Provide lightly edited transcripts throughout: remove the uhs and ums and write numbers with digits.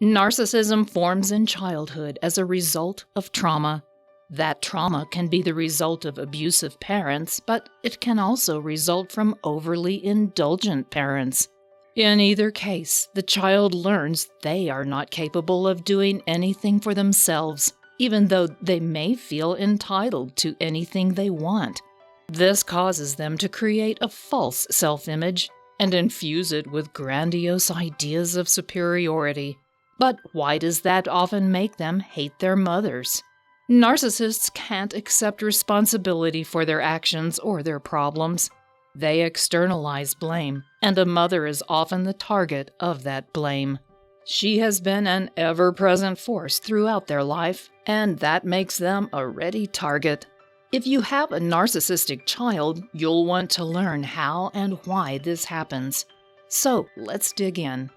Narcissism forms in childhood as a result of trauma. That trauma can be the result of abusive parents, but it can also result from overly indulgent parents. In either case, the child learns they are not capable of doing anything for themselves, even though they may feel entitled to anything they want. This causes them to create a false self-image and infuse it with grandiose ideas of superiority. But why does that often make them hate their mothers? Narcissists can't accept responsibility for their actions or their problems. They externalize blame, and a mother is often the target of that blame. She has been an ever-present force throughout their life, and that makes them a ready target. If you have a narcissistic child, you'll want to learn how and why this happens. So let's dig in.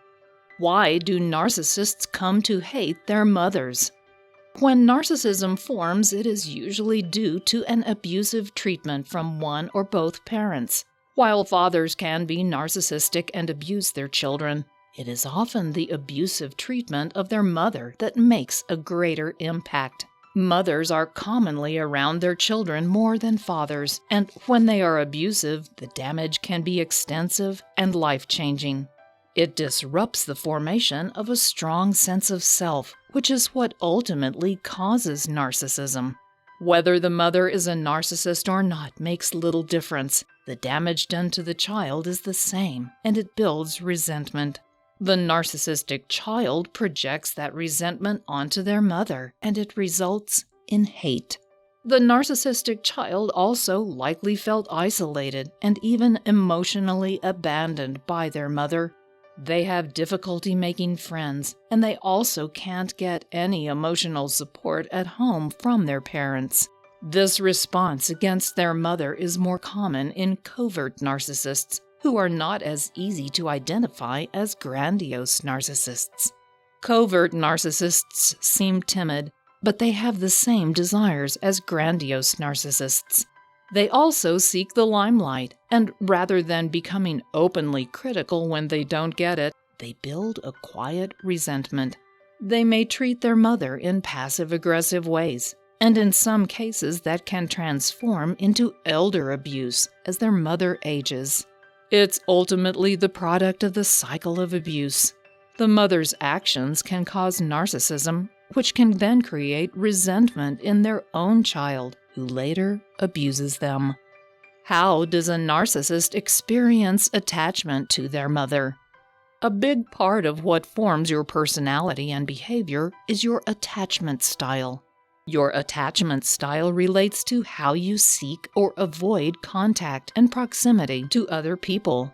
Why do narcissists come to hate their mothers? When narcissism forms, it is usually due to an abusive treatment from one or both parents. While fathers can be narcissistic and abuse their children, it is often the abusive treatment of their mother that makes a greater impact. Mothers are commonly around their children more than fathers, and when they are abusive, the damage can be extensive and life-changing. It disrupts the formation of a strong sense of self, which is what ultimately causes narcissism. Whether the mother is a narcissist or not makes little difference. The damage done to the child is the same, and it builds resentment. The narcissistic child projects that resentment onto their mother, and it results in hate. The narcissistic child also likely felt isolated and even emotionally abandoned by their mother. They have difficulty making friends, and they also can't get any emotional support at home from their parents. This response against their mother is more common in covert narcissists, who are not as easy to identify as grandiose narcissists. Covert narcissists seem timid, but they have the same desires as grandiose narcissists. They also seek the limelight, and rather than becoming openly critical when they don't get it, they build a quiet resentment. They may treat their mother in passive-aggressive ways, and in some cases that can transform into elder abuse as their mother ages. It's ultimately the product of the cycle of abuse. The mother's actions can cause narcissism, which can then create resentment in their own child, who later abuses them. How does a narcissist experience attachment to their mother? A big part of what forms your personality and behavior is your attachment style. Your attachment style relates to how you seek or avoid contact and proximity to other people.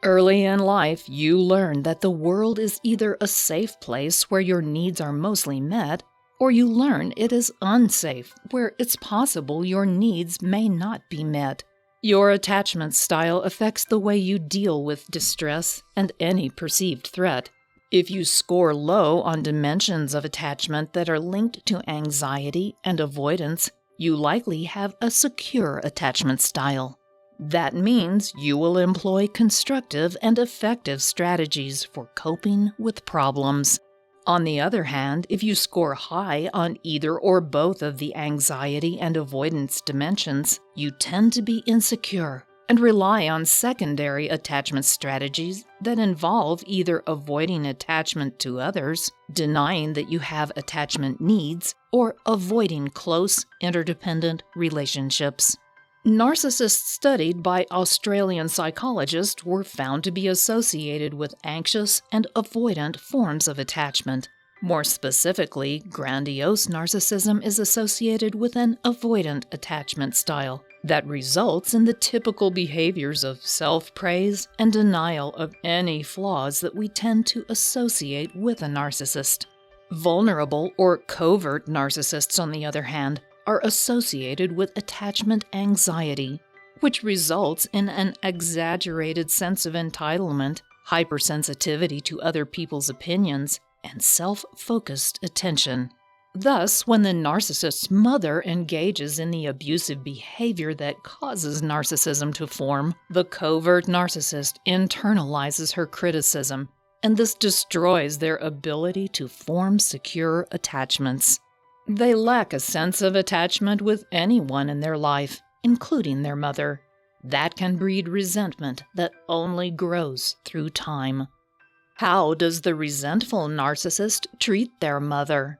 Early in life, you learn that the world is either a safe place where your needs are mostly met, or you learn it is unsafe, where it's possible your needs may not be met. Your attachment style affects the way you deal with distress and any perceived threat. If you score low on dimensions of attachment that are linked to anxiety and avoidance, you likely have a secure attachment style. That means you will employ constructive and effective strategies for coping with problems. On the other hand, if you score high on either or both of the anxiety and avoidance dimensions, you tend to be insecure and rely on secondary attachment strategies that involve either avoiding attachment to others, denying that you have attachment needs, or avoiding close, interdependent relationships. Narcissists studied by Australian psychologists were found to be associated with anxious and avoidant forms of attachment. More specifically, grandiose narcissism is associated with an avoidant attachment style that results in the typical behaviors of self-praise and denial of any flaws that we tend to associate with a narcissist. Vulnerable or covert narcissists, on the other hand, are associated with attachment anxiety, which results in an exaggerated sense of entitlement, hypersensitivity to other people's opinions, and self-focused attention. Thus, when the narcissist's mother engages in the abusive behavior that causes narcissism to form, the covert narcissist internalizes her criticism and this destroys their ability to form secure attachments. They lack a sense of attachment with anyone in their life, including their mother. That can breed resentment that only grows through time. How does the resentful narcissist treat their mother?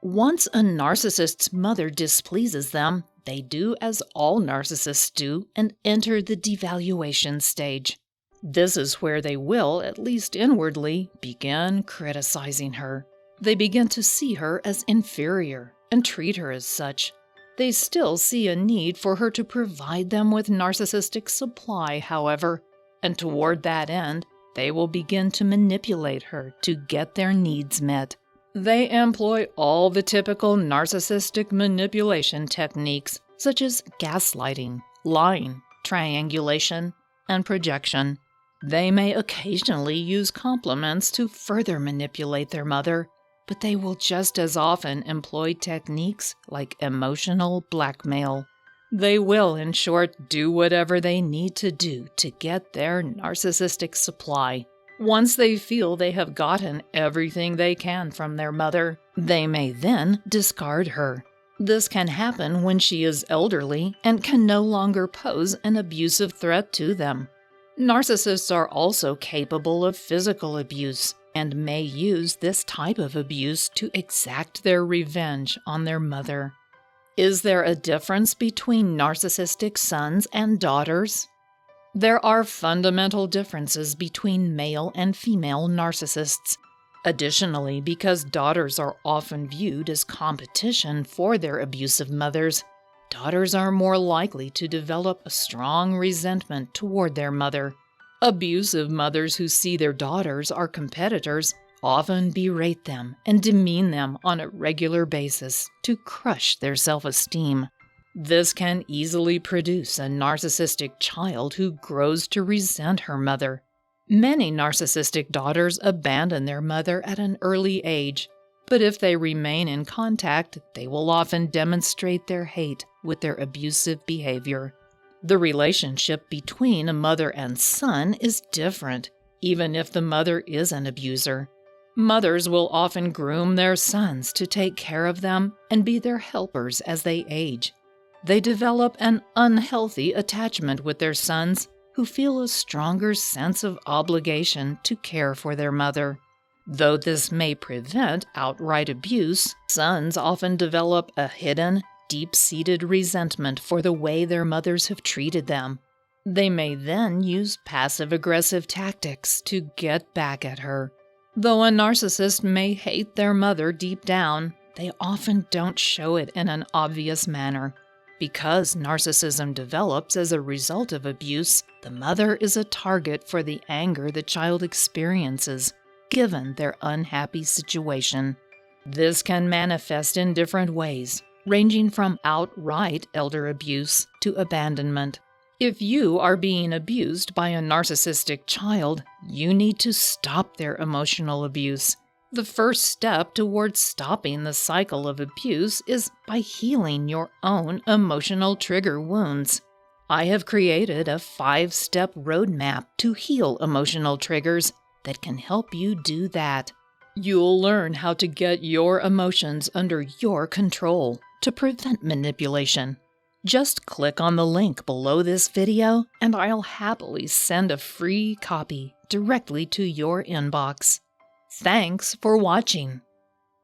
Once a narcissist's mother displeases them, they do as all narcissists do and enter the devaluation stage. This is where they will, at least inwardly, begin criticizing her. They begin to see her as inferior and treat her as such. They still see a need for her to provide them with narcissistic supply, however, and toward that end, they will begin to manipulate her to get their needs met. They employ all the typical narcissistic manipulation techniques, such as gaslighting, lying, triangulation, and projection. They may occasionally use compliments to further manipulate their mother, but they will just as often employ techniques like emotional blackmail. They will, in short, do whatever they need to do to get their narcissistic supply. Once they feel they have gotten everything they can from their mother, they may then discard her. This can happen when she is elderly and can no longer pose an abusive threat to them. Narcissists are also capable of physical abuse and may use this type of abuse to exact their revenge on their mother. Is there a difference between narcissistic sons and daughters? There are fundamental differences between male and female narcissists. Additionally, because daughters are often viewed as competition for their abusive mothers, daughters are more likely to develop a strong resentment toward their mother. Abusive mothers who see their daughters are competitors often berate them and demean them on a regular basis to crush their self-esteem. This can easily produce a narcissistic child who grows to resent her mother. Many narcissistic daughters abandon their mother at an early age, but if they remain in contact, they will often demonstrate their hate with their abusive behavior. The relationship between a mother and son is different, even if the mother is an abuser. Mothers will often groom their sons to take care of them and be their helpers as they age. They develop an unhealthy attachment with their sons, who feel a stronger sense of obligation to care for their mother. Though this may prevent outright abuse, sons often develop a hidden, deep-seated resentment for the way their mothers have treated them. They may then use passive-aggressive tactics to get back at her. Though a narcissist may hate their mother deep down, they often don't show it in an obvious manner. Because narcissism develops as a result of abuse, the mother is a target for the anger the child experiences, given their unhappy situation. This can manifest in different ways, ranging from outright elder abuse to abandonment. If you are being abused by a narcissistic child, you need to stop their emotional abuse. The first step towards stopping the cycle of abuse is by healing your own emotional trigger wounds. I have created a 5-step roadmap to heal emotional triggers that can help you do that. You'll learn how to get your emotions under your control to prevent manipulation. Just click on the link below this video and I'll happily send a free copy directly to your inbox. Thanks for watching.